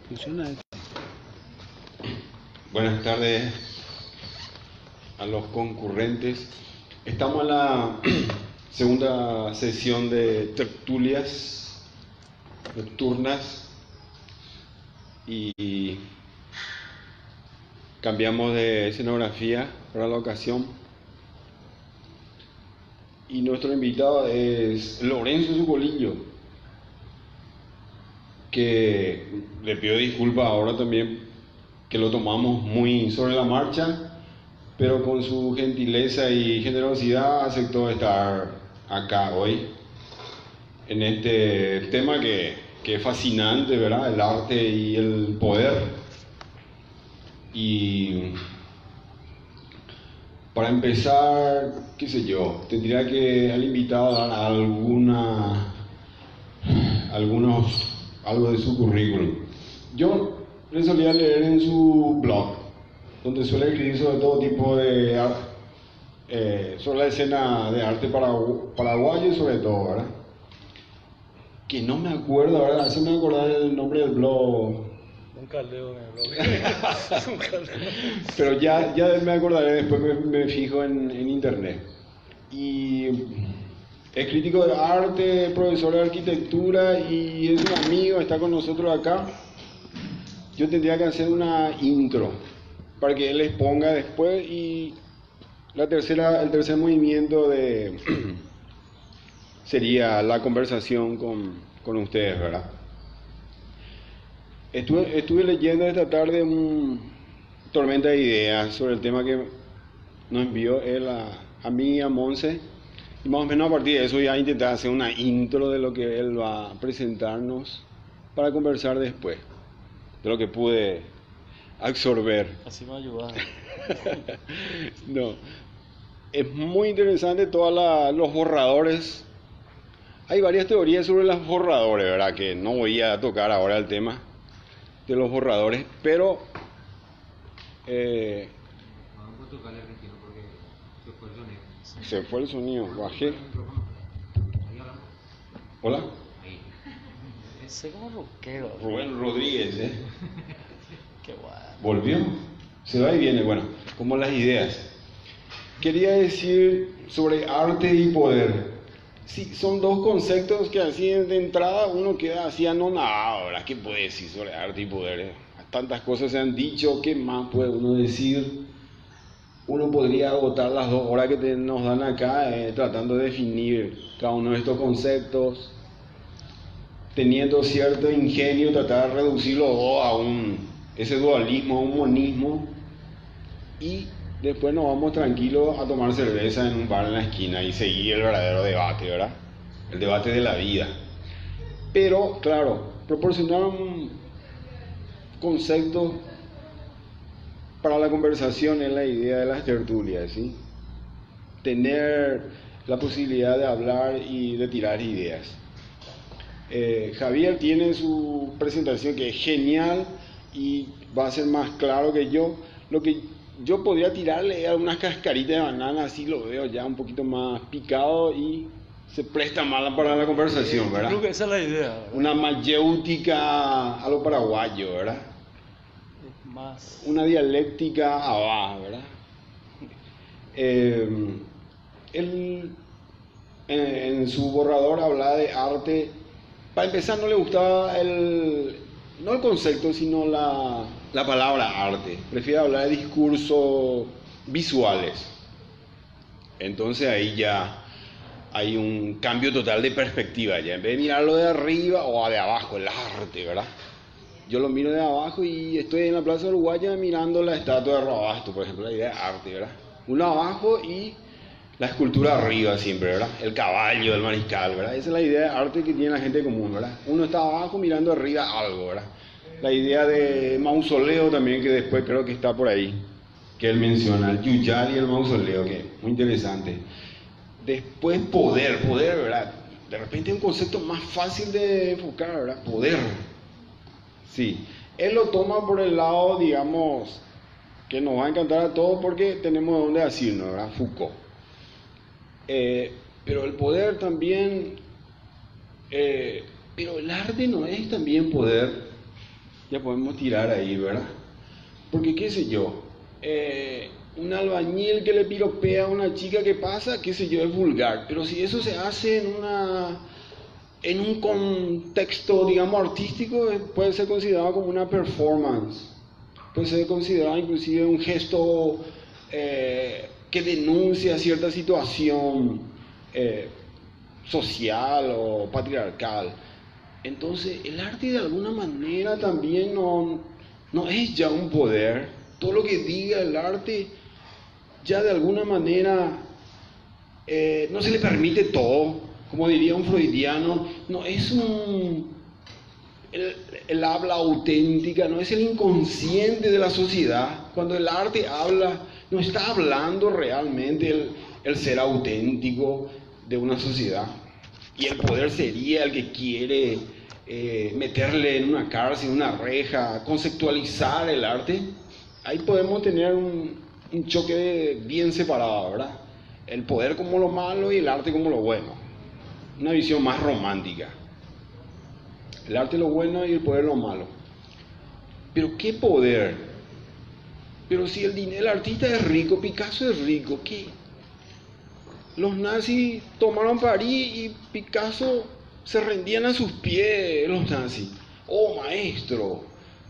Funciona esto. Buenas tardes a los concurrentes. Estamos en la segunda sesión de tertulias nocturnas y cambiamos de escenografía para la ocasión. Y nuestro invitado es Lorenzo Zucolillo, que le pido disculpas ahora también, que lo tomamos muy sobre la marcha, pero con su gentileza y generosidad aceptó estar acá hoy en este tema que es fascinante, ¿verdad? El arte y el poder. Y para empezar, qué sé yo, tendría que al invitado dar algo de su currículum. Yo le solía leer en su blog, donde suele escribir sobre todo tipo de arte, sobre la escena de arte paraguayo sobre todo, ¿verdad? Que no me acuerdo, ¿verdad? Así me acordar el nombre del blog. Nunca leo en el blog. Nunca leo. Pero ya me acordaré, después me fijo en internet. Y es crítico de arte, profesor de arquitectura y es un amigo, está con nosotros acá. Yo tendría que hacer una intro para que él exponga después y el tercer movimiento sería la conversación con ustedes, ¿verdad? Estuve leyendo esta tarde un tormenta de ideas sobre el tema que nos envió él a mí y a Monse. Y más o menos a partir de eso ya intenté hacer una intro de lo que él va a presentarnos para conversar después, de lo que pude absorber. Así me ayuda. No, es muy interesante todos los borradores. Hay varias teorías sobre los borradores, ¿verdad? Que no voy a tocar ahora el tema de los borradores, pero Vamos a tocarle el retiro porque se fue el sonido. se fue el sonido, bajé. Ahí hablamos. Hola, Ahí. Ese como rockero. Rubén Rodríguez, Qué guay. volvió, se va y viene, bueno, como las ideas. Quería decir sobre arte y poder. Sí, son dos conceptos que así de entrada uno queda así anonadado, ¿verdad? ¿Qué puede decir sobre arte y poder? Tantas cosas se han dicho, ¿qué más puede uno decir? Uno podría agotar las 2 horas que nos dan acá tratando de definir cada uno de estos conceptos, teniendo cierto ingenio, tratar de reducirlo todo a ese dualismo, a un monismo, y después nos vamos tranquilos a tomar cerveza en un bar en la esquina y seguir el verdadero debate, ¿verdad? El debate de la vida. Pero, claro, proporcionar un concepto para la conversación es la idea de las tertulias, ¿sí? Tener la posibilidad de hablar y de tirar ideas. Javier tiene su presentación que es genial y va a ser más claro que yo. Lo que yo podría tirarle a unas cascaritas de banana, así lo veo ya un poquito más picado y se presta más para la conversación, ¿verdad? Creo que esa es la idea, ¿verdad? Una mayéutica a lo paraguayo, ¿verdad? Es más. Una dialéctica abajo, ¿verdad? Él en su borrador hablaba de arte. Para empezar, no le gustaba no el concepto, sino la palabra arte. Prefiere hablar de discursos visuales. Entonces ahí ya hay un cambio total de perspectiva. Ya en vez de mirarlo de arriba o de abajo, el arte, ¿verdad? Yo lo miro de abajo y estoy en la Plaza Uruguaya mirando la estatua de Robasto, por ejemplo, la idea de arte, ¿verdad? Uno abajo y la escultura arriba siempre, ¿verdad? El caballo, el mariscal, ¿verdad? Esa es la idea de arte que tiene la gente común, ¿verdad? Uno está abajo mirando arriba algo, ¿verdad? La idea de mausoleo también, que después creo que está por ahí, que él menciona, el yuyal y el mausoleo, que es muy interesante. Después poder, ¿verdad? De repente es un concepto más fácil de enfocar, ¿verdad? Poder. Sí, él lo toma por el lado, digamos, que nos va a encantar a todos porque tenemos donde decirnos, ¿verdad? Foucault. Pero el poder también, pero el arte no es también poder. ya podemos tirar ahí, ¿verdad? Porque qué sé yo, un albañil que le piropea a una chica que pasa, qué sé yo, es vulgar, pero si eso se hace en un contexto, digamos, artístico, puede ser considerado como una performance, puede ser considerado inclusive un gesto que denuncia cierta situación social o patriarcal. Entonces, el arte de alguna manera también no es ya un poder. Todo lo que diga el arte ya de alguna manera no se le permite todo, como diría un freudiano, no es el habla auténtica, no es el inconsciente de la sociedad. Cuando el arte habla, no está hablando realmente el ser auténtico de una sociedad. Y el poder sería el que quiere meterle en una cárcel, una reja, conceptualizar el arte. Ahí podemos tener un choque bien separado, ¿verdad? El poder como lo malo y el arte como lo bueno. Una visión más romántica. El arte lo bueno y el poder lo malo. Pero ¿qué poder? Pero si el artista es rico, Picasso es rico, ¿qué? Los nazis tomaron París y Picasso se rendían a sus pies, los nazis. Oh, maestro,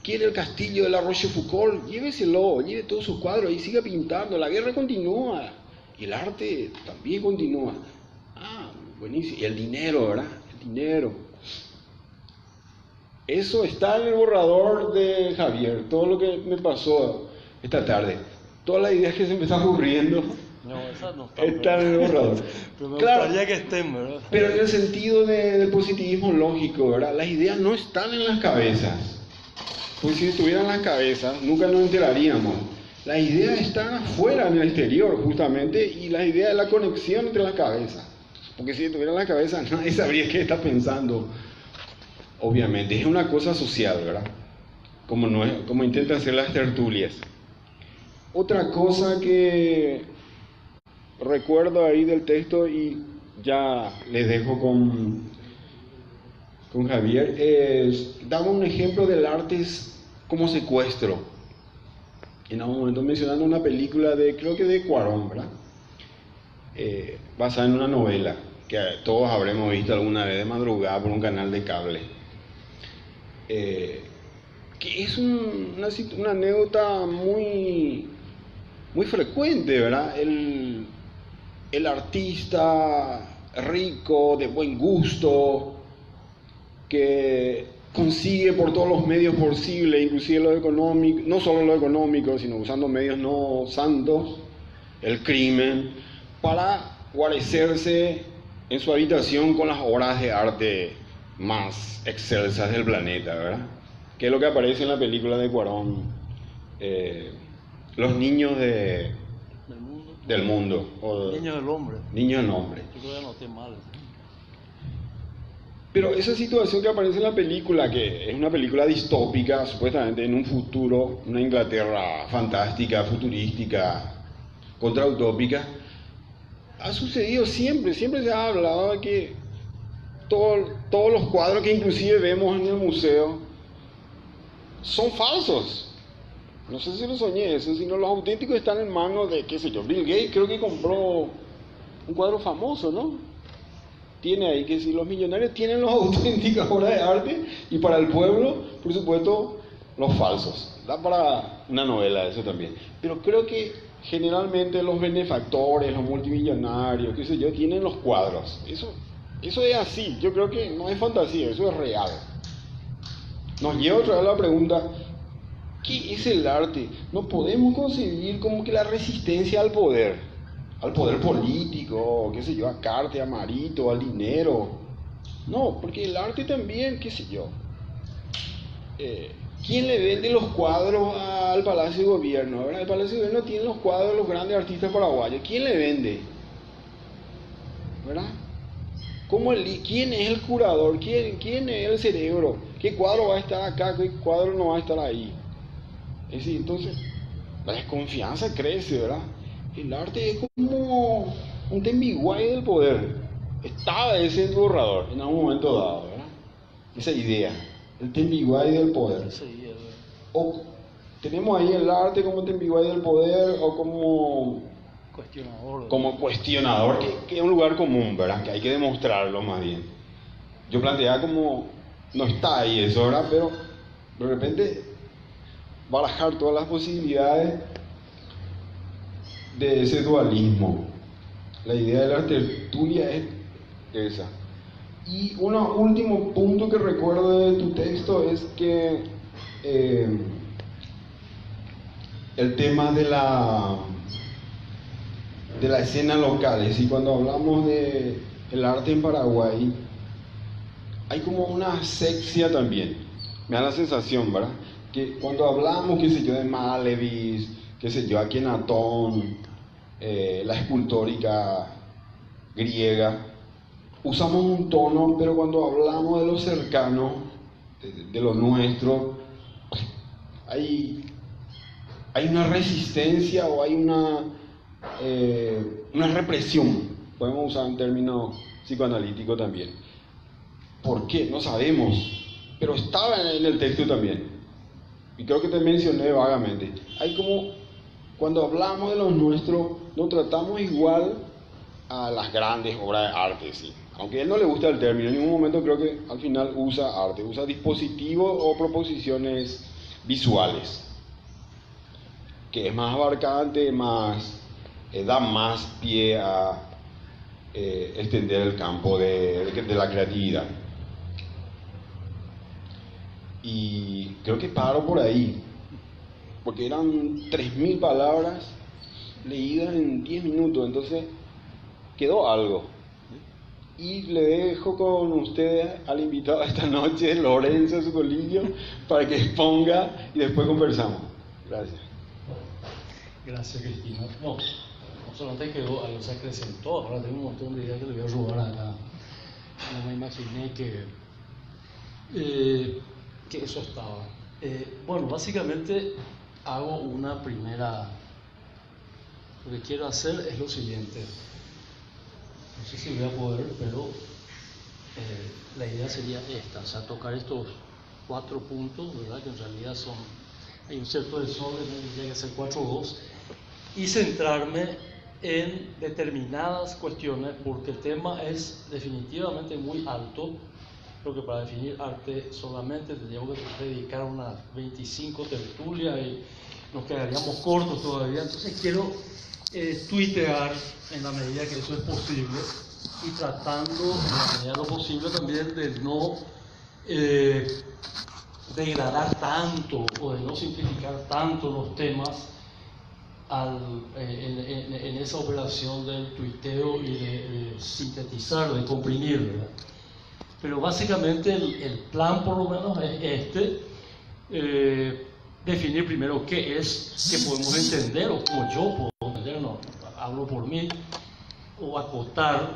quiere el castillo de la Rochefoucauld, lléveselo, lleve todos sus cuadros y siga pintando. La guerra continúa y el arte también continúa. Ah, buenísimo. Y el dinero, ¿verdad? El dinero. Eso está en el borrador de Javier, todo lo que me pasó esta tarde. Todas las ideas que se me están ocurriendo. No, esas no están. Está en el borrador. Pero me Claro, gustaría que estén, ¿verdad? pero en el sentido del positivismo lógico, ¿verdad? Las ideas no están en las cabezas. Pues si estuvieran en las cabezas, nunca nos enteraríamos. Las ideas están afuera, en el exterior, justamente, y la idea es la conexión entre las cabezas. Porque si estuvieran en las cabezas, nadie sabría qué está pensando. Obviamente, es una cosa social, ¿verdad? Como intentan hacer las tertulias. Otra cosa que recuerdo ahí del texto y ya les dejo con Javier, daba un ejemplo del arte como secuestro. En algún momento mencionando una película creo que de Cuarón, ¿verdad? Basada en una novela que todos habremos visto alguna vez de madrugada por un canal de cable. Que es una anécdota muy frecuente, ¿verdad? El artista rico, de buen gusto, que consigue por todos los medios posibles, inclusive lo económico, no solo lo económico, sino usando medios no santos, el crimen, para guarecerse en su habitación con las obras de arte más excelsas del planeta, ¿verdad? Que es lo que aparece en la película de Cuarón, los niños del mundo. Niños del hombre. Niños del hombre. Yo creo que anoté mal. Pero esa situación que aparece en la película, que es una película distópica, supuestamente en un futuro, una Inglaterra fantástica, futurística, contrautópica, ha sucedido siempre se ha hablado de que todos los cuadros que inclusive vemos en el museo son falsos. No sé si lo soñé eso, sino los auténticos están en manos de, qué sé yo, Bill Gates creo que compró un cuadro famoso, ¿no? Tiene ahí que si los millonarios tienen los auténticas obras de arte y para el pueblo, por supuesto, los falsos. Da para una novela eso también. Pero creo que generalmente los benefactores, los multimillonarios, qué sé yo, tienen los cuadros. Eso es así. Yo creo que no es fantasía, eso es real. Nos lleva otra vez la pregunta, ¿qué es el arte? No podemos concebir como que la resistencia al poder político, qué sé yo, a Cartes, a Marito, al dinero. No, porque el arte también, qué sé yo. ¿Quién le vende los cuadros al Palacio de Gobierno? ¿Verdad? El Palacio de Gobierno tiene los cuadros de los grandes artistas paraguayos. ¿Quién le vende? ¿Verdad? ¿Quién es el curador? ¿Quién es el cerebro? ¿Qué cuadro va a estar acá? ¿Qué cuadro no va a estar ahí? Es decir, entonces, la desconfianza crece, ¿verdad? El arte es como un tembiguay del poder. Estaba ese borrador en algún momento dado, ¿verdad? Esa idea. el tembiguay del poder. Sí, O tenemos ahí el arte como tembiguay del poder o cuestionador. como cuestionador, que es un lugar común, ¿verdad? Que hay que demostrarlo más bien. Yo planteaba como, no está ahí eso, ¿verdad? Pero de repente barajar todas las posibilidades de ese dualismo. La idea de la tertulia es esa. Y un último punto que recuerdo de tu texto es que el tema de la escena local, es decir, cuando hablamos de el arte en Paraguay, hay como una asexia también. Me da la sensación, ¿verdad? Que cuando hablamos, qué sé yo, de Malevis, qué sé yo, Akenatón, la escultórica griega, usamos un tono, pero cuando hablamos de lo cercano, de lo nuestro, hay una resistencia o hay una represión, podemos usar un término psicoanalítico también. ¿Por qué? No sabemos, pero estaba en el texto también. Y creo que te mencioné vagamente. Hay como, cuando hablamos de lo nuestro, no tratamos igual a las grandes obras de arte, sí. Aunque a él no le gusta el término, en ningún momento creo que al final usa arte, usa dispositivos o proposiciones visuales, que es más abarcante, da más pie a extender el campo de la creatividad. Y creo que paro por ahí, porque eran 3.000 palabras leídas en 10 minutos, entonces quedó algo. Y le dejo con ustedes al invitado esta noche, Lorenzo Zucolillo, para que exponga y después conversamos. Gracias. Gracias, Cristina. No solamente quedó algo, se acrecentó. Ahora tengo un montón de ideas que le voy a robar acá. No me imaginé que eso estaba. Bueno, básicamente hago una primera. Lo que quiero hacer es lo siguiente. No sé si voy a poder, pero la idea sería esta, o sea, tocar estos 4 puntos, ¿verdad? Que en realidad hay un cierto desorden, tendría que ser 4 o 2, y centrarme en determinadas cuestiones, porque el tema es definitivamente muy alto. Creo que para definir arte solamente tendríamos que dedicar unas 25 tertulias y nos quedaríamos cortos todavía. Entonces quiero tuitear en la medida que eso es posible y tratando en la medida de lo posible también de no degradar tanto o de no simplificar tanto los temas en esa operación del tuiteo y de sintetizar, de comprimir, ¿verdad? Pero básicamente el plan por lo menos es definir primero qué es, qué podemos entender o cómo yo puedo entender, no hablo por mí, o acotar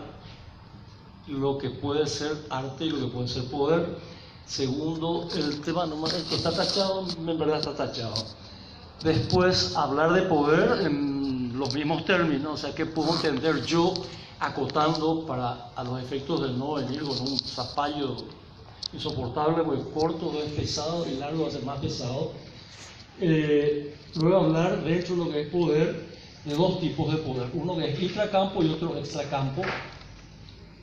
lo que puede ser arte y lo que puede ser poder. Segundo, el tema el que está tachado, en verdad está tachado. Después, hablar de poder en los mismos términos, o sea, qué puedo entender yo acotando a los efectos de no venir con un zapallo insoportable, porque corto es pesado y largo va a ser más pesado. Luego hablar dentro de lo que es poder de 2 tipos de poder, uno que es intracampo y otro extracampo.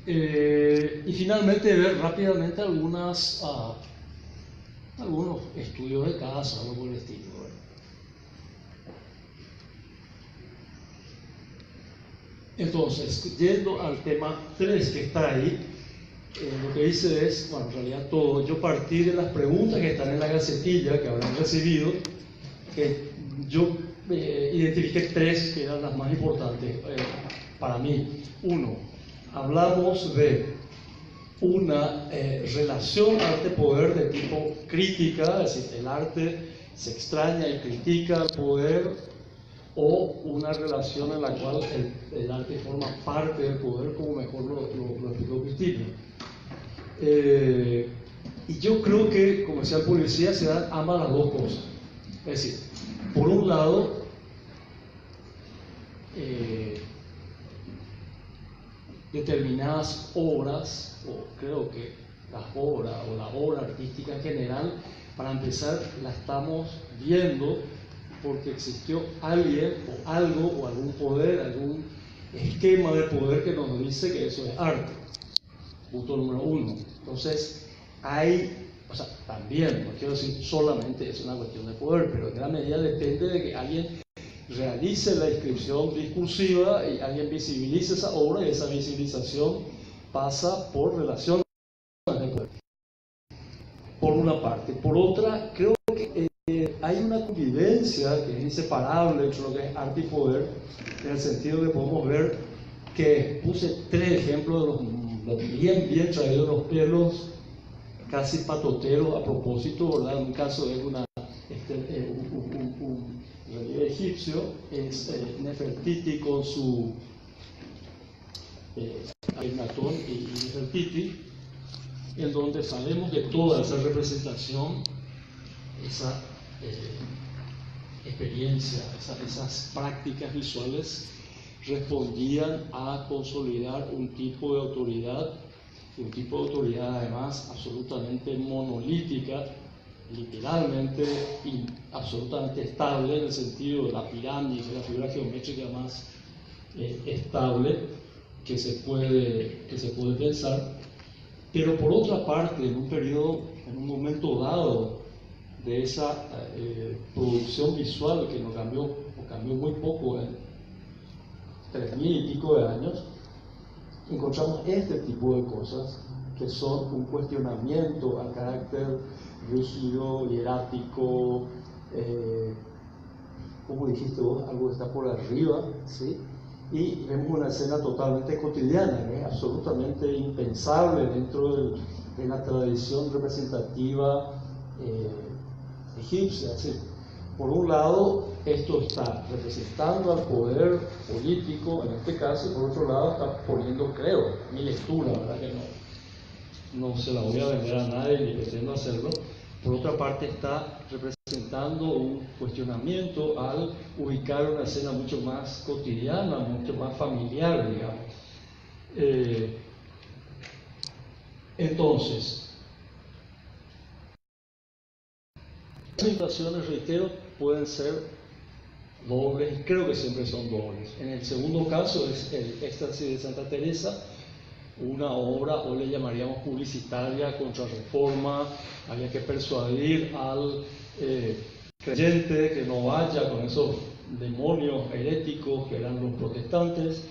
Y finalmente ver rápidamente algunos estudios de caso, algo por el estilo. Entonces, yendo al tema 3 que está ahí, lo que hice es, bueno, en realidad todo, yo partí de las preguntas que están en la gacetilla que habrán recibido, que yo identifiqué 3 que eran las más importantes para mí. 1, hablamos de una relación arte-poder de tipo crítica, es decir, el arte se extraña y critica el poder, o una relación en la cual el arte forma parte del poder, como mejor lo explicó Cristina. Y yo creo que, como decía el policía, se dan ambas las 2 cosas. Es decir, por un lado, determinadas obras, o creo que las obras o la obra artística en general, para empezar, la estamos viendo porque existió alguien o algo o algún poder, algún esquema de poder que nos dice que eso es arte. Punto número uno. Entonces, o sea, también, no quiero decir solamente es una cuestión de poder, pero en gran medida depende de que alguien realice la inscripción discursiva y alguien visibilice esa obra, y esa visibilización pasa por relación con el poder. Por una parte. Por otra, creo que hay una convivencia que es inseparable entre lo que es arte y poder, en el sentido que podemos ver que puse 3 ejemplos de los bien traídos los pelos, casi patoteros a propósito, ¿verdad? En un caso es un relieve egipcio, es Nefertiti con su Akhenaton y Nefertiti, en donde sabemos que toda esa representación, esa experiencia, esas prácticas visuales respondían a consolidar un tipo de autoridad además absolutamente monolítica, literalmente y absolutamente estable, en el sentido de la pirámide, de la figura geométrica más estable que se puede pensar. Pero por otra parte, en un momento dado de esa producción visual que cambió muy poco en 3000 y pico de años, encontramos este tipo de cosas que son un cuestionamiento al carácter rígido, hierático, como dijiste vos, algo que está por arriba, ¿sí? Y vemos una escena totalmente cotidiana, absolutamente impensable dentro de la tradición representativa egipcia. ¿Sí? Por un lado, esto está representando al poder político, en este caso, y por otro lado está poniendo, creo, mi lectura, ¿verdad? Que no se la voy a vender a nadie ni pretendo hacerlo. Por otra parte, está representando un cuestionamiento al ubicar una escena mucho más cotidiana, mucho más familiar, digamos. Entonces, las situaciones, reitero, pueden ser dobles, y creo que siempre son dobles. En el segundo caso es el Éxtasis de Santa Teresa, una obra, hoy le llamaríamos publicitaria, contrarreforma. Había que persuadir al creyente que no vaya con esos demonios heréticos que eran los protestantes.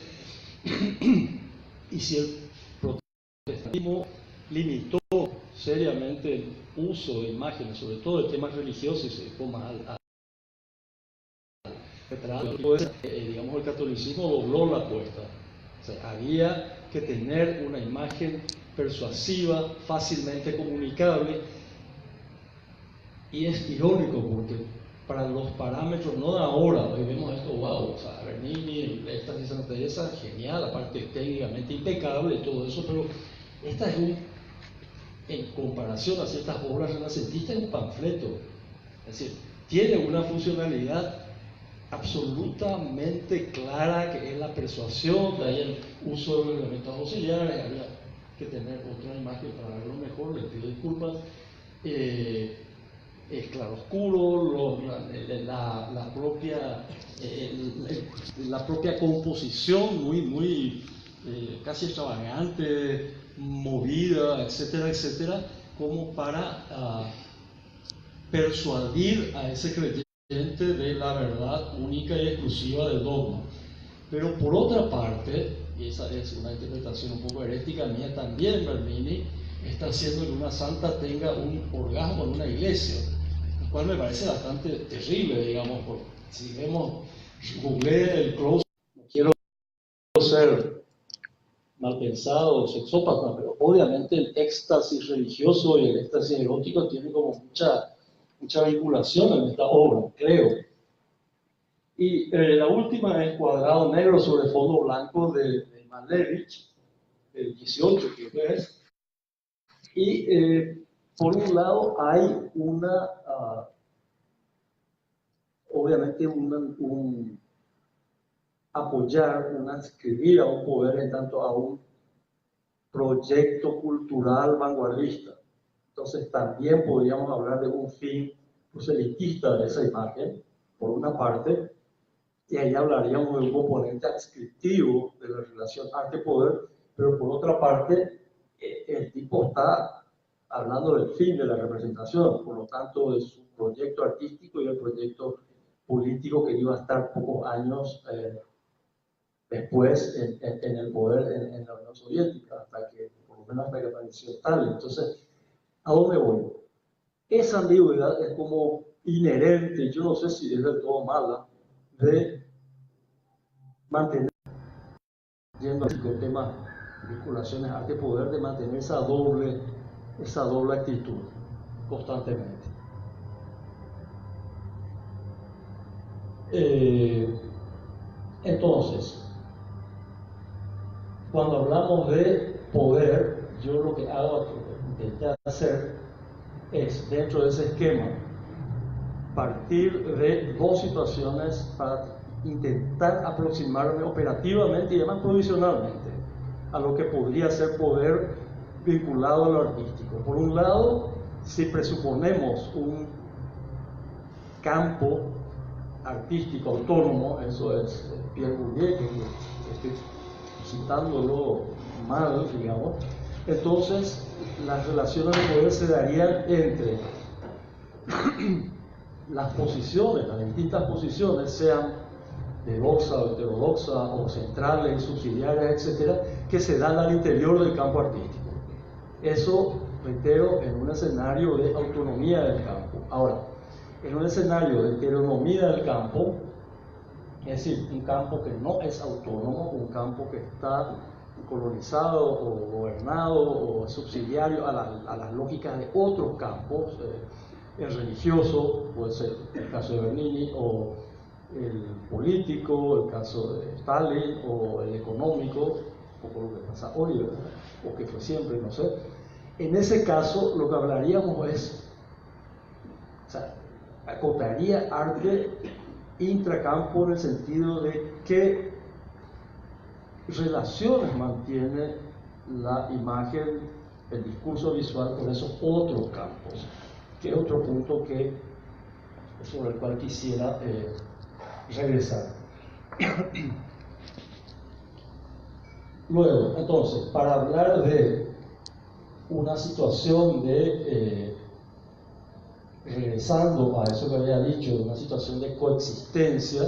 Y si el protestantismo limitó seriamente el uso de imágenes, sobre todo de temas religiosos, y se dejó más digamos, el catolicismo dobló la apuesta. O sea, había que tener una imagen persuasiva, fácilmente comunicable, y es irónico porque para los parámetros, no de ahora, hoy vemos esto, wow, o sea, Bernini, esta de Santa Teresa, genial, aparte técnicamente impecable y todo eso, pero esta es en comparación a ciertas obras renacentistas, es un panfleto. Es decir, tiene una funcionalidad absolutamente clara, que es la persuasión, de ahí el uso de los elementos auxiliares. Había que tener otra imagen para verlo mejor, les pido disculpas. El claroscuro, la propia composición muy casi extravagante, movida, etcétera, etcétera, como para persuadir a ese creyente de la verdad única y exclusiva del dogma. Pero por otra parte, y esa es una interpretación un poco herética mía también, Bernini está haciendo que una santa tenga un orgasmo en una iglesia, lo cual me parece bastante terrible, digamos, porque si vemos, googleé el close, no quiero ser mal pensado o sexópata, pero obviamente el éxtasis religioso y el éxtasis erótico tienen como mucha vinculación en esta obra, creo. Y la última es Cuadrado Negro sobre Fondo Blanco de Malevich, el 18 creo que es. Y por un lado hay obviamente un apoyar, un adscribir a un poder en tanto a un proyecto cultural vanguardista. Entonces también podríamos hablar de un fin proselitista de esa imagen, por una parte, y ahí hablaríamos de un componente adscriptivo de la relación arte-poder, pero por otra parte, el tipo está hablando del fin de la representación, por lo tanto de su proyecto artístico y el proyecto político que iba a estar pocos años después en el poder en la Unión Soviética, por lo menos hasta que apareció Stalin. Entonces, ¿a dónde voy? Esa ambigüedad es como inherente, yo no sé si es del todo mala, de mantener, yendo así con temas, vinculaciones arte-poder, de mantener esa doble actitud constantemente. Entonces, cuando hablamos de poder, yo lo que intenté hacer es, dentro de ese esquema, partir de dos situaciones para intentar aproximarme operativamente y además provisionalmente a lo que podría ser poder vinculado a lo artístico. Por un lado, si presuponemos un campo artístico autónomo, eso es Pierre Bourdieu, que estoy citándolo mal, digamos, entonces las relaciones de poder se darían entre las posiciones, las distintas posiciones, sean de doxa o heterodoxa o centrales, subsidiarias, etcétera, que se dan al interior del campo artístico. Eso, reitero, en un escenario de autonomía del campo. Ahora, en un escenario de heteronomía del campo, es decir, un campo que no es autónomo, un campo que está colonizado o gobernado o subsidiario a las lógicas de otros campos, el religioso, puede ser el caso de Bernini, o el político, el caso de Stalin, o el económico, un poco lo que pasa hoy, ¿verdad? O que fue siempre, no sé. En ese caso, lo que hablaríamos es, o sea, acotaría arte intracampo en el sentido de qué relaciones mantiene la imagen, el discurso visual con esos otros campos, que es otro punto sobre el cual quisiera regresar. Luego, entonces, para hablar de una situación de, regresando a eso que había dicho, de una situación de coexistencia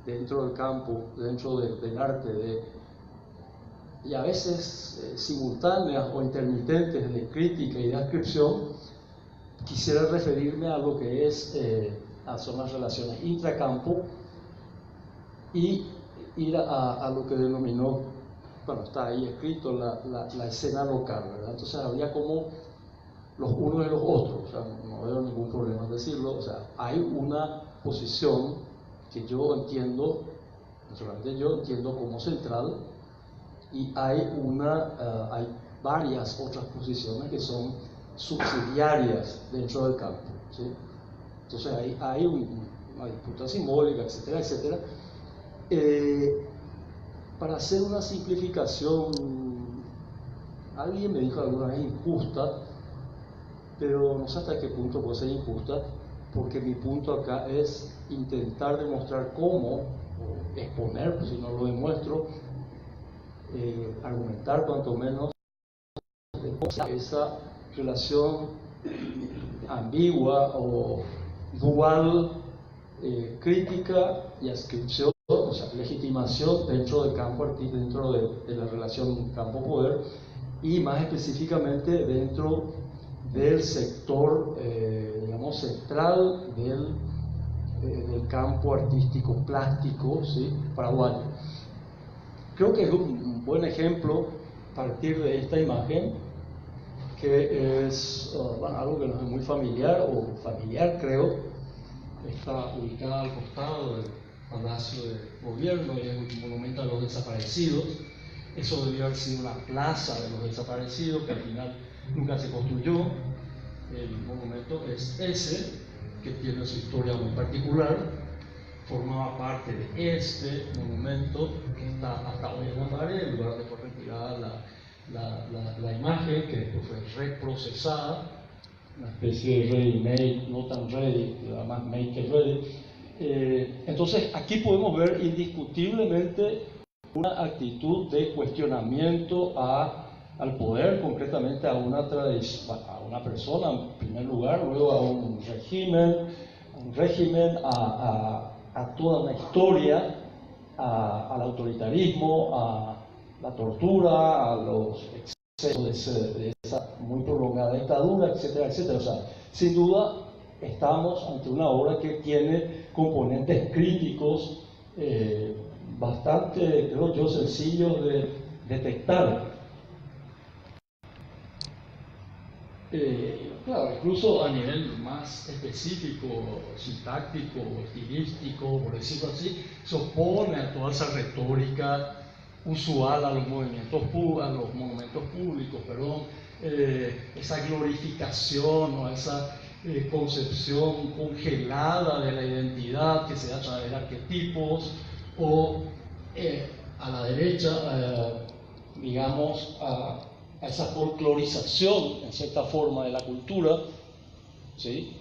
dentro del campo, dentro del arte, y a veces simultáneas o intermitentes de crítica y de ascripción, quisiera referirme a lo que son las relaciones intracampo y ir a lo que denominó, bueno, está ahí escrito, la escena local, ¿verdad? Entonces habría como los unos y los otros, o sea, no veo ningún problema en decirlo, o sea, hay una posición que yo entiendo, no solamente yo entiendo como central, y hay varias otras posiciones que son subsidiarias dentro del campo, ¿sí? Entonces hay una disputa simbólica, etcétera, etcétera. Para hacer una simplificación, alguien me dijo alguna vez injusta, pero no sé hasta qué punto puede ser injusta, porque mi punto acá es intentar demostrar cómo, o exponer, pues si no lo demuestro, argumentar cuanto menos esa relación ambigua o dual, crítica y adscripción, o sea, legitimación dentro del campo artístico, dentro de la relación campo-poder, y más específicamente dentro del sector, digamos, central del campo artístico plástico, ¿sí?, paraguayo. Creo que es un buen ejemplo partir de esta imagen, que es bueno, algo que nos es muy familiar, o familiar creo. Está ubicada al costado del Palacio de Gobierno y es un monumento a los desaparecidos. Eso debió haber sido una plaza de los desaparecidos, que al final nunca se construyó. El monumento es ese, que tiene su historia muy particular. Formaba parte de este monumento que está hasta hoy en la pared, el lugar donde fue retirada la imagen que después fue reprocesada, una especie de ready made, no tan ready, más made que ready. Entonces aquí podemos ver indiscutiblemente una actitud de cuestionamiento al poder, concretamente a una persona en primer lugar, luego a un régimen, a toda una historia, al autoritarismo, a la tortura, a los excesos de esa muy prolongada dictadura, etcétera, etcétera. O sea, sin duda estamos ante una obra que tiene componentes críticos bastante, creo yo, sencillos de detectar. Claro, incluso a nivel más específico, sintáctico, estilístico, por decirlo así, se opone a toda esa retórica usual a los monumentos públicos, esa glorificación o esa concepción congelada de la identidad que se da a través de arquetipos, o a la derecha, digamos, a esa folclorización, en cierta forma, de la cultura, ¿sí?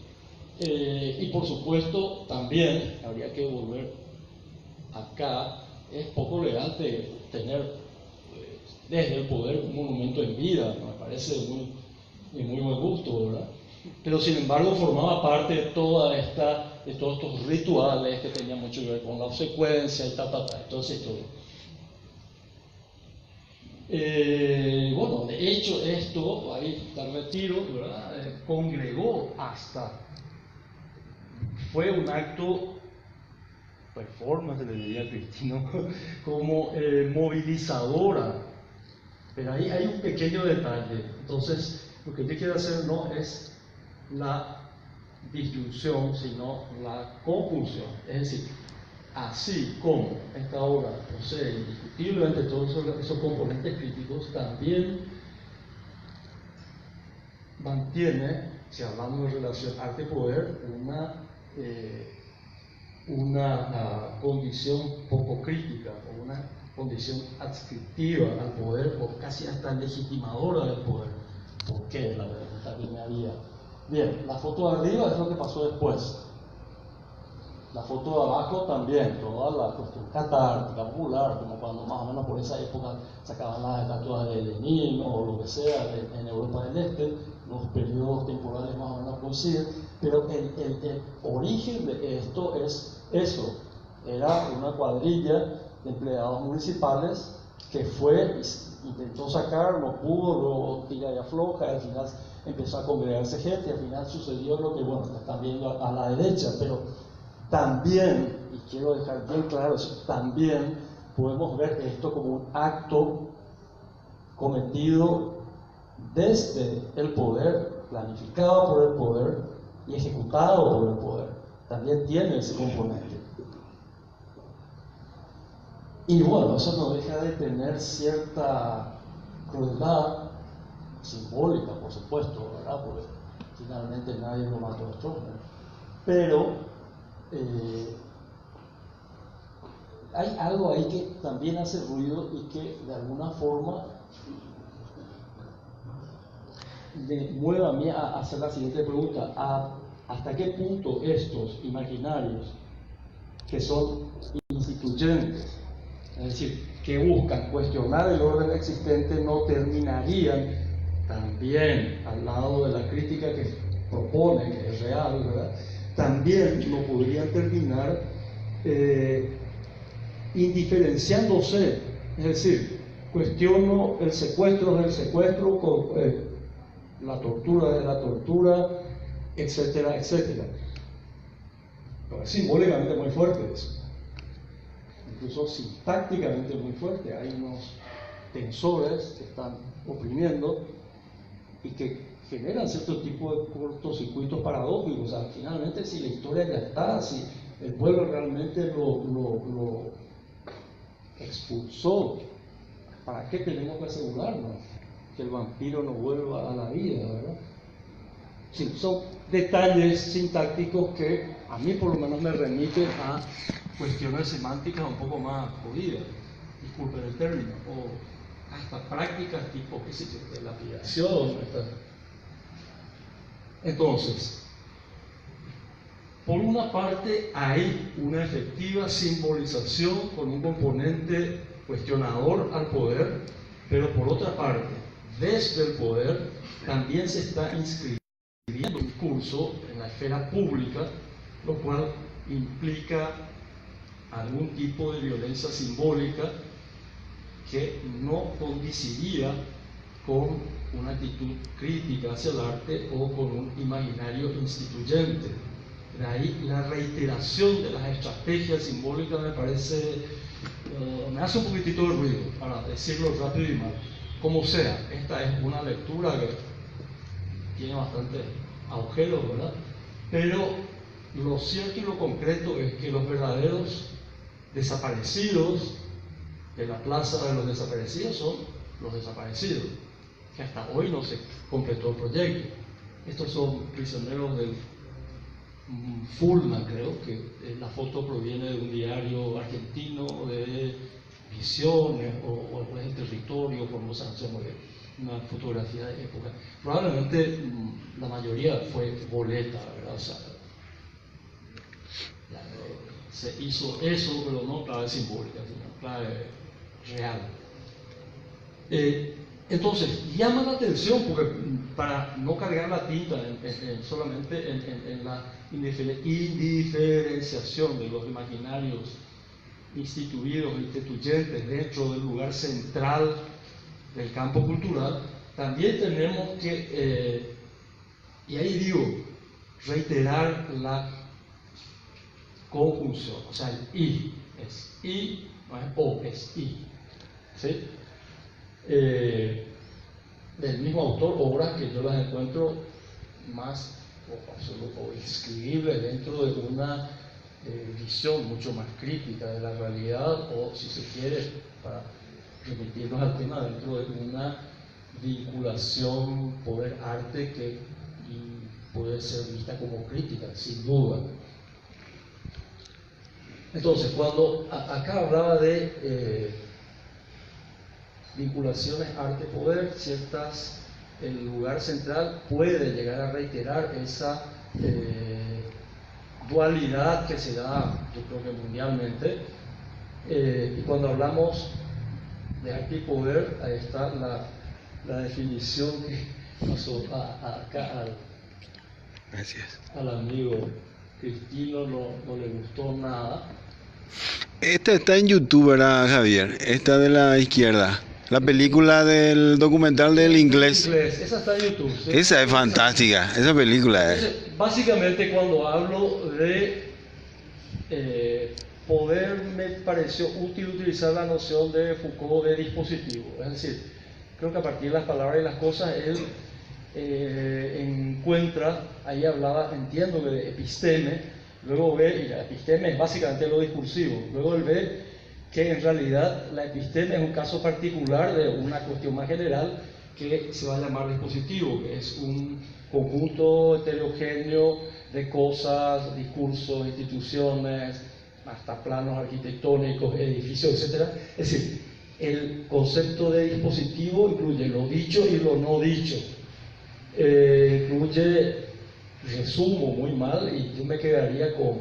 Y por supuesto, también habría que volver acá, es poco elegante tener desde el poder un monumento en vida, me parece de muy buen gusto, ¿verdad? Pero sin embargo formaba parte de todos estos rituales que tenían mucho que ver con la obsecuencia y entonces todo. Bueno, de hecho esto, ahí está el retiro, ¿verdad? Congregó fue un acto, performance le diría Cristino, como movilizadora. Pero ahí hay un pequeño detalle. Entonces, lo que yo quiero hacer no es la disyunción, sino la conjunción. Es decir, así como esta obra posee indiscutiblemente todos esos componentes críticos, también mantiene, si hablamos de relación arte-poder, una condición poco crítica, o una condición adscriptiva al poder, o casi hasta legitimadora del poder. ¿Por qué? La pregunta que me había. Bien, la foto de arriba es lo que pasó después. La foto de abajo también, toda la cuestión catártica, popular, como cuando más o menos por esa época sacaban las estatuas de Lenin o lo que sea en Europa del Este, los periodos temporales más o menos coinciden, pero el origen de esto es eso, era una cuadrilla de empleados municipales que intentó sacar, no pudo, luego tira y afloja, y al final empezó a congregarse gente, y al final sucedió lo que, bueno, están viendo a la derecha, pero también, y quiero dejar bien claro eso, también podemos ver esto como un acto cometido desde el poder, planificado por el poder y ejecutado por el poder. También tiene ese componente. Y bueno, eso no deja de tener cierta crueldad simbólica, por supuesto, ¿verdad? Porque finalmente nadie lo mató a Stroessner. Pero hay algo ahí que también hace ruido y que de alguna forma me mueve a mí a hacer la siguiente pregunta: ¿hasta qué punto estos imaginarios que son instituyentes, es decir, que buscan cuestionar el orden existente, no terminarían también al lado de la crítica que propone, que es real, ¿verdad? También no podrían terminar indiferenciándose, es decir, cuestiono el secuestro del secuestro, la tortura de la tortura, etcétera, etcétera. Pero es simbólicamente muy fuerte eso, incluso sintácticamente muy fuerte. Hay unos tensores que están oprimiendo y que generan cierto tipo de cortocircuitos paradójicos. O sea, finalmente, si la historia ya está, si el pueblo realmente lo expulsó, ¿para qué tenemos que asegurarnos que el vampiro no vuelva a la vida, verdad? Sí, son detalles sintácticos que a mí por lo menos me remiten a cuestiones semánticas un poco más jodidas, disculpen el término, o hasta prácticas tipo, qué sé yo, de lapidación. Entonces, por una parte hay una efectiva simbolización con un componente cuestionador al poder, pero por otra parte, desde el poder también se está inscribiendo un discurso en la esfera pública, lo cual implica algún tipo de violencia simbólica que no coincidiría con una actitud crítica hacia el arte o con un imaginario instituyente. De ahí la reiteración de las estrategias simbólicas me parece, me hace un poquitito de ruido, para decirlo rápido y mal. Como sea, esta es una lectura que tiene bastante agujeros, ¿verdad? Pero lo cierto y lo concreto es que los verdaderos desaparecidos de la plaza de los desaparecidos son los desaparecidos, que hasta hoy no se completó el proyecto. Estos son prisioneros del Fulna, creo que la foto proviene de un diario argentino de Visiones o es el Territorio, Formosa, no sé muy bien, una fotografía de época. Probablemente la mayoría fue boleta, ¿verdad? O sea, se hizo eso, pero no clave simbólica, sino clave real. Entonces, llama la atención, porque para no cargar la tinta solamente en la indiferenciación de los imaginarios instituidos, instituyentes dentro del lugar central del campo cultural, también tenemos que, y ahí digo, reiterar la conjunción, o sea, el I es I, no es O, es I. ¿Sí? Del mismo autor, obras que yo las encuentro más o inscribibles dentro de una visión mucho más crítica de la realidad, o si se quiere, para remitirnos al tema, dentro de una vinculación poder-arte que puede ser vista como crítica, sin duda. Entonces, cuando acá hablaba de vinculaciones arte-poder, el lugar central puede llegar a reiterar esa dualidad que se da, yo creo que mundialmente, y cuando hablamos de arte y poder, ahí está la definición que pasó acá al amigo Cristino, no le gustó nada. Esta está en YouTube, ¿verdad, Javier? Esta de la izquierda. La película del documental del inglés. Esa está en YouTube. ¿Sí? Esa es fantástica, esa película es. Entonces, básicamente, cuando hablo de poder, me pareció útil utilizar la noción de Foucault de dispositivo. Es decir, creo que a partir de las palabras y las cosas, él encuentra, ahí hablaba, entiendo, de episteme, luego ve, y la episteme es básicamente lo discursivo, luego él ve que en realidad la episteme es un caso particular de una cuestión más general que se va a llamar dispositivo, que es un conjunto heterogéneo de cosas, discursos, instituciones, hasta planos arquitectónicos, edificios, etc. Es decir, el concepto de dispositivo incluye lo dicho y lo no dicho. Incluye, resumo muy mal, y yo me quedaría con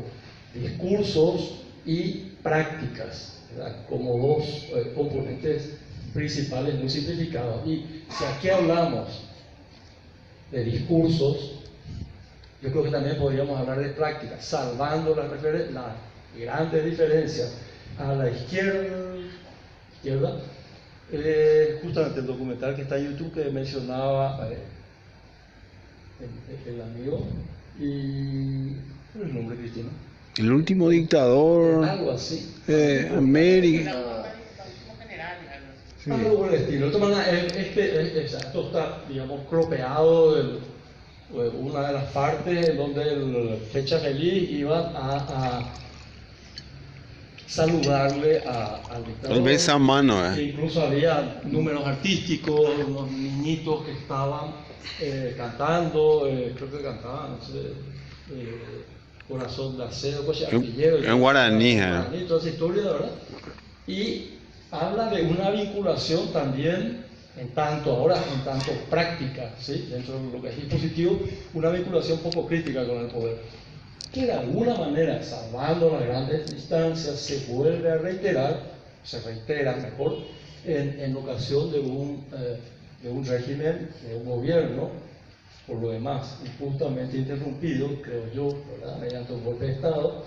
discursos y prácticas, ¿verdad? Como dos componentes principales muy simplificados. Y si aquí hablamos de discursos, yo creo que también podríamos hablar de prácticas, salvando las grandes diferencias a la izquierda, justamente el documental que está en YouTube que mencionaba el amigo, y el nombre Cristina. El último dictador. Algo así. América. Sí. Algo por el estilo. De todas maneras, esto está, digamos, cropeado de una de las partes en donde el Fecha Feliz iba a saludarle al dictador. El besamano, Incluso había números artísticos, unos niñitos que estaban cantando, creo que cantaban, no sé, Corazón de Acero, coche artillero. En guaraní, toda esa historia, ¿verdad? Y habla de una vinculación también, en tanto práctica, ¿sí? Dentro de lo que es dispositivo, una vinculación poco crítica con el poder, que de alguna manera, salvando las grandes distancias, se vuelve a reiterar, se reitera mejor, en ocasión de un régimen, de un gobierno, por lo demás, injustamente interrumpido, creo yo, ¿verdad?, mediante un golpe de Estado,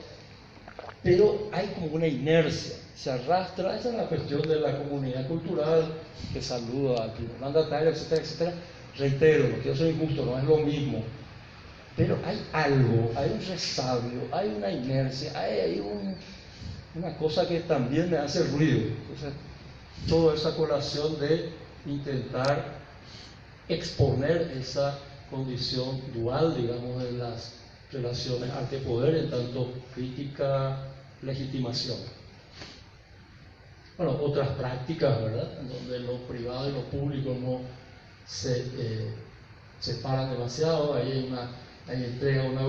pero hay como una inercia, se arrastra, esa es la cuestión de la comunidad cultural, que saluda al primer mandatario, etcétera, etcétera. Reitero, no quiero ser injusto, no es lo mismo, pero hay algo, hay un resabio, hay una inercia, hay una cosa que también me hace ruido. Entonces, toda esa colación de intentar exponer esa condición dual, digamos, de las relaciones arte-poder, en tanto crítica, legitimación. Bueno, otras prácticas, ¿verdad?, en donde lo privado y lo público no se separan demasiado. Ahí entrega una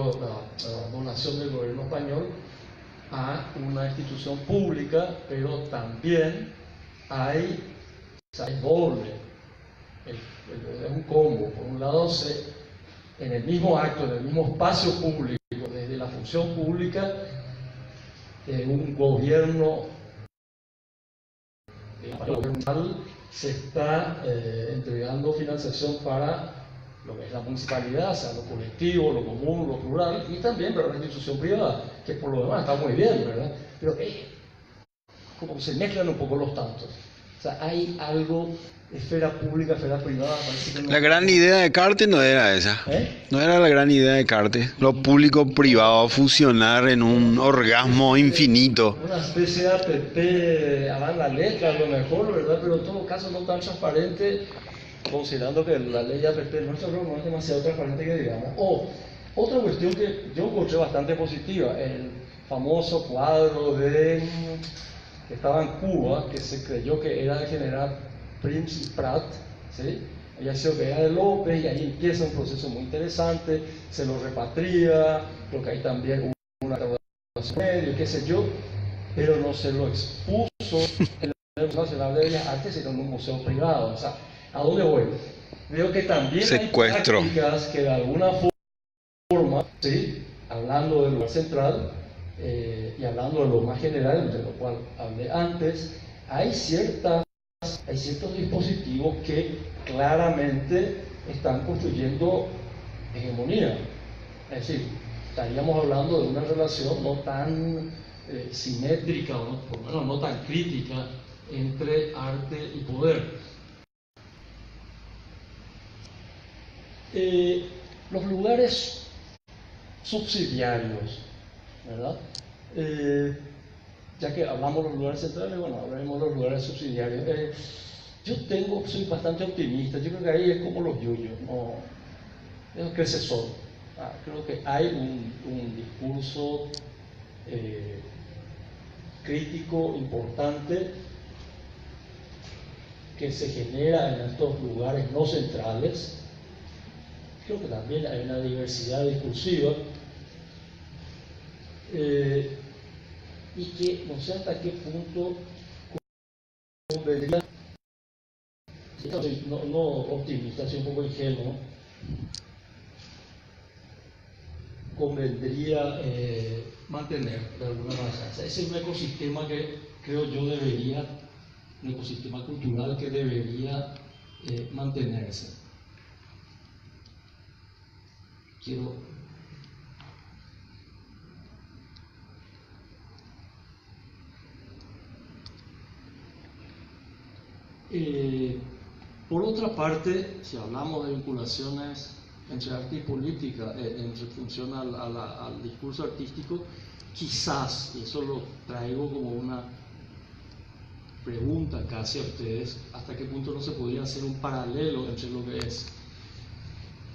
donación del gobierno español a una institución pública, pero también hay doble, es un combo. Por un lado, en el mismo acto, en el mismo espacio público, desde la función pública, un gobierno se está entregando financiación para lo que es la municipalidad, o sea, lo colectivo, lo común, lo plural, y también para una institución privada, que por lo demás está muy bien, ¿verdad? Pero como se mezclan un poco los tantos. O sea, hay algo, esfera pública, esfera privada, parece que no. La gran idea de Descartes no era esa. No era la gran idea de Descartes. Lo público-privado, fusionar en un orgasmo infinito. Una especie de APP a la letra, a lo mejor, ¿verdad? Pero en todo caso no tan transparente, considerando que la ley de APP nuestra no es demasiado transparente, que digamos. Otra cuestión que yo encontré bastante positiva, el famoso cuadro que estaba en Cuba, que se creyó que era de general Prince y Prat, ¿sí? Había sido que era de López, y ahí empieza un proceso muy interesante, se lo repatria, creo que hay también una recaudación medio, qué sé yo, pero no se lo expuso en el Museo Nacional de Bellas Artes, sino en un museo privado. O sea, ¿a dónde voy? Veo que también Secuestro. hay prácticas que de alguna forma, ¿sí?, hablando del lugar central, y hablando de lo más general, de lo cual hablé antes, hay ciertos dispositivos que claramente están construyendo hegemonía. Es decir, estaríamos hablando de una relación no tan simétrica, o por lo menos no tan crítica, entre arte y poder. Los lugares subsidiarios, ¿verdad? Ya que hablamos de los lugares centrales, bueno, hablaremos de los lugares subsidiarios. Soy bastante optimista. Yo creo que ahí es como los yuyos, no crece solo. Creo que hay un discurso crítico importante que se genera en estos lugares no centrales. Creo que también hay una diversidad discursiva, y que no sé hasta qué punto convendría, no optimista, soy un poco ingenuo, convendría mantener de alguna manera. Ese es un ecosistema que creo yo un ecosistema cultural que debería mantenerse. Por otra parte, si hablamos de vinculaciones entre arte y política, en función al discurso artístico, quizás, y eso lo traigo como una pregunta casi a ustedes, hasta qué punto no se podría hacer un paralelo entre lo que es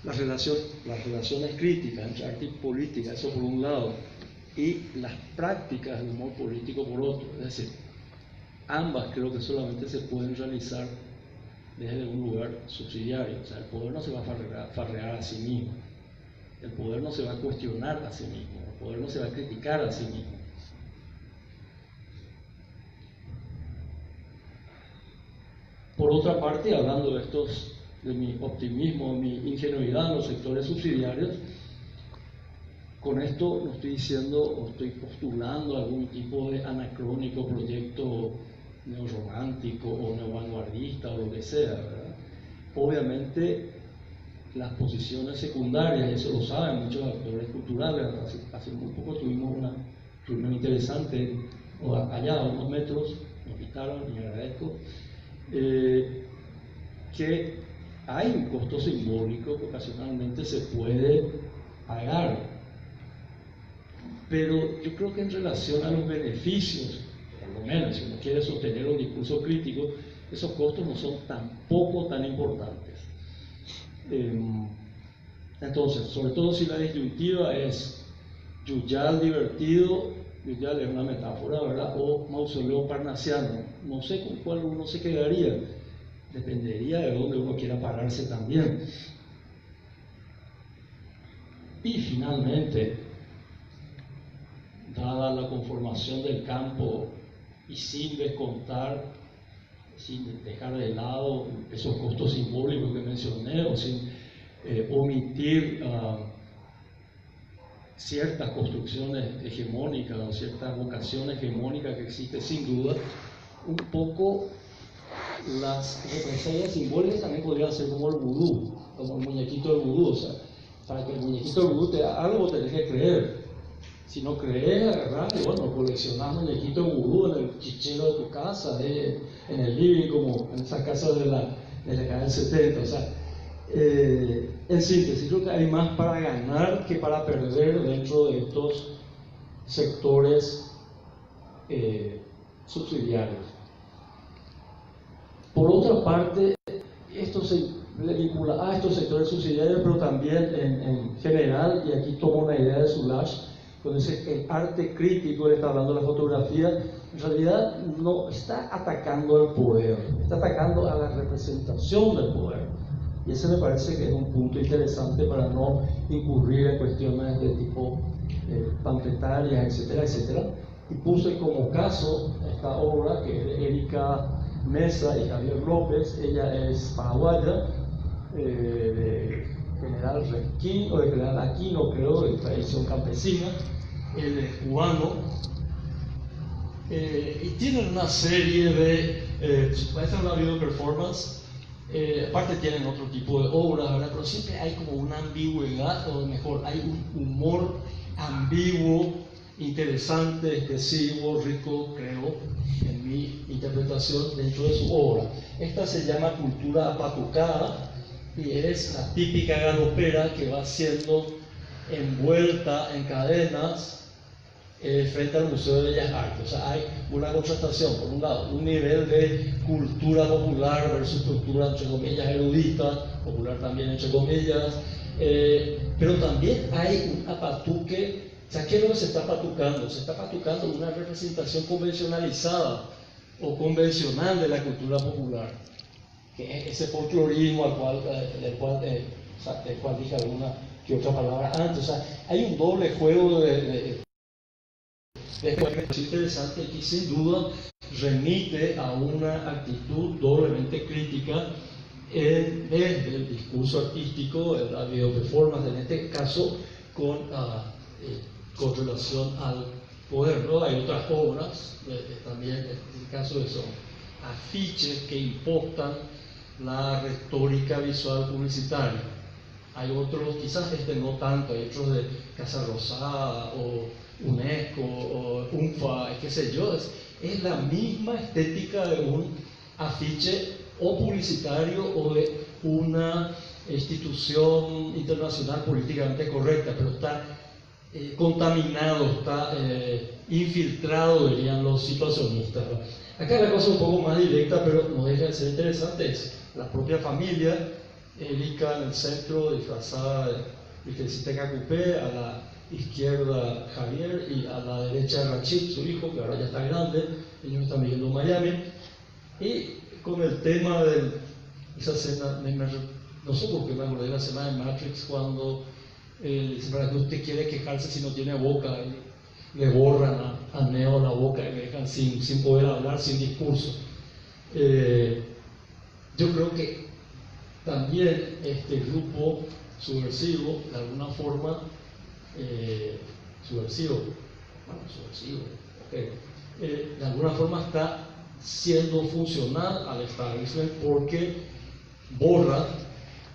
las relaciones críticas entre arte y política, eso por un lado, y las prácticas del humor político por otro. Es decir, ambas creo que solamente se pueden realizar desde un lugar subsidiario. O sea, el poder no se va a farrear a sí mismo, el poder no se va a cuestionar a sí mismo, el poder no se va a criticar a sí mismo. Por otra parte, hablando de mi optimismo, mi ingenuidad en los sectores subsidiarios, con esto no estoy diciendo o estoy postulando algún tipo de anacrónico proyecto neorromántico o neovanguardista o lo que sea, ¿verdad? Obviamente las posiciones secundarias, eso lo saben muchos actores culturales. Hace muy poco tuvimos una reunión interesante allá a unos metros, nos invitaron y agradezco, que hay un costo simbólico que ocasionalmente se puede pagar, pero yo creo que en relación a los beneficios, por lo menos si uno quiere sostener un discurso crítico, esos costos no son tampoco tan importantes. Entonces, sobre todo si la disyuntiva es Yuyal divertido, Yuyal es una metáfora, ¿verdad?, o mausoleo parnasiano, no sé con cuál uno se quedaría, dependería de dónde uno quiera pararse también. Y finalmente, dada la conformación del campo y sin descontar, sin dejar de lado esos costos simbólicos que mencioné, o sin omitir ciertas construcciones hegemónicas o cierta vocación hegemónica que existe sin duda, un poco las represalias simbólicas también podrían ser como el vudú, como el muñequito del vudú. O sea, para que el muñequito del vudú te haga algo tenés que creer. Si no crees, agarrás y bueno, coleccionás muñequitos de vudú en el chichero de tu casa, en el living, como en esa casa de la década del 70. O sea, en síntesis, creo que hay más para ganar que para perder dentro de estos sectores subsidiarios. Por otra parte, esto se le vincula a estos sectores subsidiarios, pero también en general, y aquí tomo una idea de Soulages, cuando dice el arte crítico, él está hablando de la fotografía, en realidad no está atacando al poder, está atacando a la representación del poder. Y ese me parece que es un punto interesante para no incurrir en cuestiones de tipo panfletarias, etcétera, etcétera. Y puse como caso esta obra que es de Erika Mesa y Javier López. Ella es paraguaya, de General Requín, o de General Aquino, creo, de tradición campesina. Él es cubano, y tienen una serie de, esta es una video performance, aparte tienen otro tipo de obras, ¿verdad? Pero siempre hay como una ambigüedad, o mejor, hay un humor ambiguo, interesante, expresivo, rico, creo, en mi interpretación dentro de su obra. Esta se llama Cultura Apatucada y es la típica galopera que va siendo envuelta en cadenas frente al Museo de Bellas Artes. O sea, hay una contrastación, por un lado, un nivel de cultura popular versus cultura, entre comillas, erudita, popular también, entre comillas, pero también hay un apatuque. O sea, ¿qué es lo que se está patucando? Se está patucando una representación convencionalizada o convencional de la cultura popular, que es ese folclorismo del cual dije alguna que otra palabra antes. O sea, hay un doble juego de interesante que sin duda remite a una actitud doblemente crítica desde el discurso artístico, de la video performance, en este caso con relación al poder, ¿no? Hay otras obras, también en el caso de son afiches que impostan la retórica visual publicitaria. Hay otros, quizás no tanto, hay otros de Casa Rosada o UNESCO o UNFA, qué sé yo, es la misma estética de un afiche o publicitario o de una institución internacional políticamente correcta, pero está contaminado, está infiltrado, dirían los situacionistas. Acá la cosa es un poco más directa, pero no deja de ser interesante. Es la propia familia, Erika en el centro, disfrazada de Virgencita Cacupé, a la izquierda Javier y a la derecha Rachid, su hijo, que ahora ya está grande, ellos están viviendo en Miami. Y con el tema de esa escena, no sé por qué me acordé de la escena de Matrix cuando dice, ¿para qué usted quiere quejarse si no tiene boca? Y le borran a Neo la boca y le dejan sin poder hablar, sin discurso. yo creo que también este grupo subversivo, de alguna forma, subversivo, de alguna forma está siendo funcional al establishment porque borra,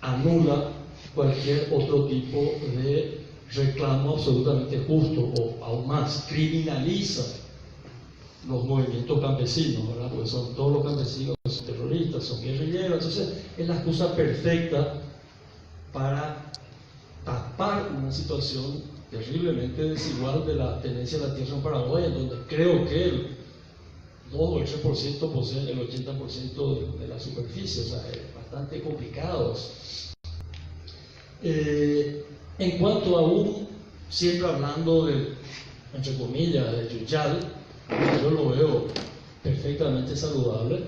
anula cualquier otro tipo de reclamo absolutamente justo, o aún más, criminaliza los movimientos campesinos, ¿verdad? Porque todos los campesinos son terroristas, son guerrilleros, entonces es la excusa perfecta para tapar una situación terriblemente desigual de la tenencia de la tierra en Paraguay, en donde creo que el 2 o el 3% poseen el 80% de la superficie, o sea, es bastante complicado. En cuanto a siempre hablando de, entre comillas, de Yuyal, yo lo veo perfectamente saludable,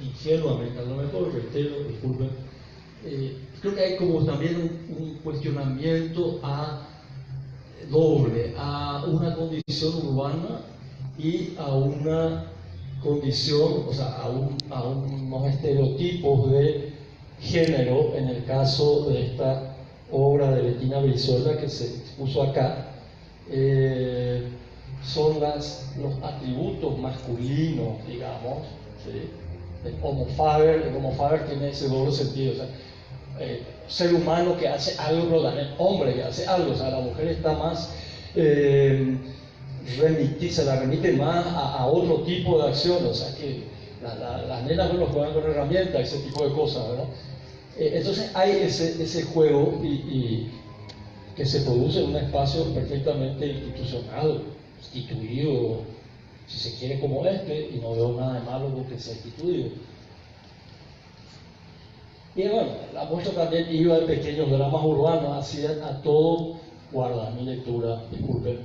ingenuamente, a lo mejor, reitero, disculpen, creo que hay como también un cuestionamiento doble a una condición urbana y a una condición, o sea, a unos estereotipos de género, en el caso de esta obra de Bettina Brizuela que se expuso acá, son los atributos masculinos, digamos, ¿sí? El homo faber tiene ese doble sentido, o sea, ser humano que hace algo, pero también hombre que hace algo, o sea, la mujer está más se la remite más a otro tipo de acción, o sea, que las nenas juegan con herramientas, ese tipo de cosas, ¿verdad? Entonces hay ese juego y que se produce en un espacio perfectamente institucional, instituido, si se quiere, como este, y no veo nada de malo con que sea instituido. Y bueno, la muestra también iba de pequeños dramas urbanos, hacían a todo, guarda mi lectura, disculpen,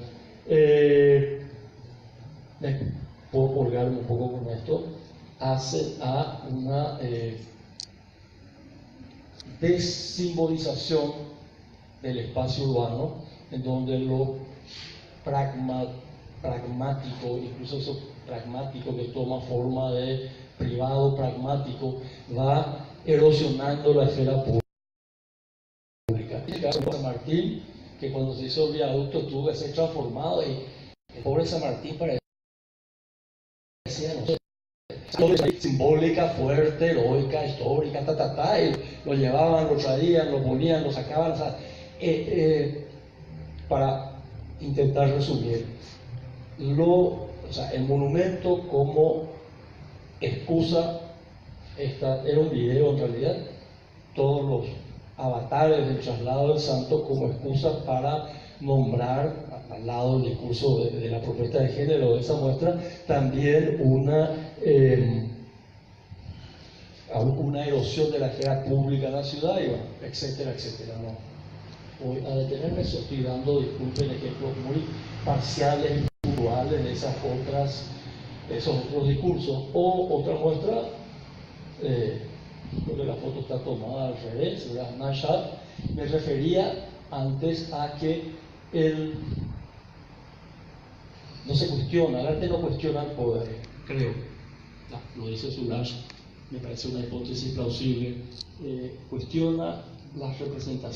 puedo colgarme un poco con esto, hace a una desimbolización del espacio urbano, en donde lo pragmático, incluso eso pragmático que toma forma de privado pragmático, va erosionando la esfera pública. En el caso de San Martín, que cuando se hizo el viaducto tuvo que ser transformado, y el pobre San Martín parecía, no sé, simbólica, fuerte, heroica, histórica, y lo llevaban, lo traían, lo ponían, lo sacaban, o sea, para intentar resumir, el monumento como excusa, era un video en realidad, todos los avatares del traslado del santo como excusa para nombrar, al lado del discurso de la propuesta de género de esa muestra, también una erosión de la esfera pública en la ciudad, y bueno, etcétera, etcétera. No voy a detenerme, estoy dando, disculpen, ejemplos muy parciales, puntuales de esos otros discursos. O otra muestra, porque la foto está tomada al revés, snapshot, me refería antes a que no se cuestiona, el arte no cuestiona el poder, creo, lo dice Soulages, me parece una hipótesis plausible, cuestiona las representaciones